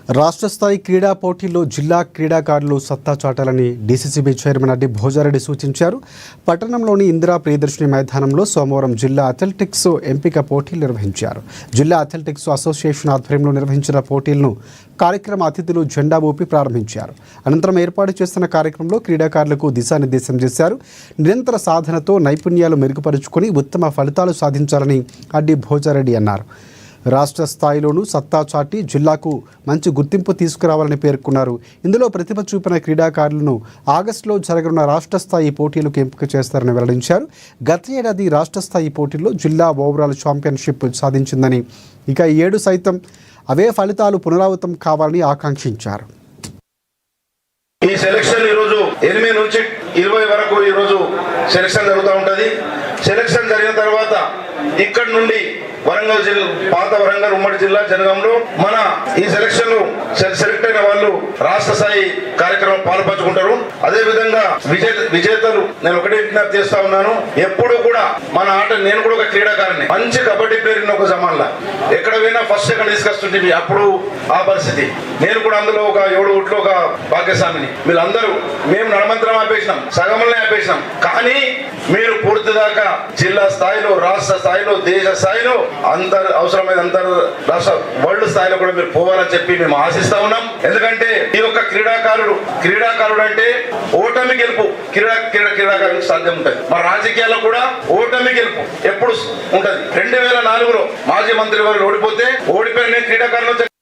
రాష్ట్ర స్థాయి క్రీడా పోటీల్లో జిల్లా క్రీడాకారులు సత్తా చాటాలని డీసీసీబీ చైర్మన్ అడ్డి భోజారెడ్డి సూచించారు. పట్టణంలోని ఇందిరా ప్రియదర్శిని మైదానంలో సోమవారం జిల్లా అథ్లెటిక్స్ ఎంపిక పోటీలు నిర్వహించారు. జిల్లా అథ్లెటిక్స్ అసోసియేషన్ ఆధ్వర్యంలో నిర్వహించిన పోటీలను కార్యక్రమ అతిథులు జెండా ఊపి ప్రారంభించారు. అనంతరం ఏర్పాటు చేస్తున్న కార్యక్రమంలో క్రీడాకారులకు దిశానిర్దేశం చేశారు. నిరంతర సాధనతో నైపుణ్యాలు మెరుగుపరుచుకొని ఉత్తమ ఫలితాలు సాధించాలని అడ్డి భోజారెడ్డి అన్నారు. రాష్ట్ర స్థాయిలోనూ సత్తా చాటి జిల్లాకు మంచి గుర్తింపు తీసుకురావాలని పేర్కొన్నారు. ఇందులో ప్రతిభ చూపిన క్రీడాకారులను ఆగస్టులో జరగనున్న రాష్ట్ర స్థాయి పోటీలకు ఎంపిక చేస్తారని వెల్లడించారు. గత ఏడాది రాష్ట్ర స్థాయి పోటీల్లో జిల్లా ఓవరాల్ ఛాంపియన్షిప్ సాధించిందని, ఇక ఈ ఏడు సైతం అవే ఫలితాలు పునరావృతం కావాలని ఆకాంక్షించారు. ఈ సెలక్షన్ ఈరోజు 8 నుంచి 20 వరకు ఈరోజు సెలక్షన్ జరుగుతూ ఉంటుంది. సెలక్షన్ జరిగిన తర్వాత ఇక్కడ నుండి వరంగల్ జిల్లా, పాత వరంగల్ ఉమ్మడి జిల్లా జనగాంలో మన ఈ సెలక్షన్ సెలెక్ట్ అయిన వాళ్ళు రాష్ట్ర స్థాయి కార్యక్రమం పాల్పంచుకుంటారు. అదే విధంగా విజేతలు నేను ఒకటే విజ్ఞప్తి చేస్తా ఉన్నాను, ఎప్పుడు కూడా మన ఆట, నేను కూడా ఒక క్రీడాకారుని, మంచి కబడ్డీ ప్లేయర్ ఒక జమాన్లా ఎక్కడ పోయినా ఫస్ట్ సెకండ్ తీసుకొస్తుంటే అప్పుడు ఆ పరిస్థితి, నేను కూడా అందులో ఒక 7 ఊట్లో ఒక భాగ్యస్వామిని. వీళ్ళందరూ మేము నడమంతరం ఆపేసినాం, సగంలోనే ఆపేసినాం. కానీ మీరు పూర్తి దాకా జిల్లా స్థాయిలో, రాష్ట్ర స్థాయిలో, దేశ స్థాయిలో, అవసరమైన రాష్ట్ర వరల్డ్ స్థాయిలో కూడా మీరు పోవాలని చెప్పి మేము ఆశిస్తా ఉన్నాం. ఎందుకంటే ఈ యొక్క క్రీడాకారుడు అంటే ఓటమి గెలుపు క్రీడాకారునికి సాధ్యం ఉంటుంది. మన రాజకీయాల్లో కూడా ఓటమి గెలుపు ఎప్పుడు ఉంటది. 2004లో మాజీ మంత్రి వారు ఓడిపోతే ఓడిపోయిన క్రీడాకారులు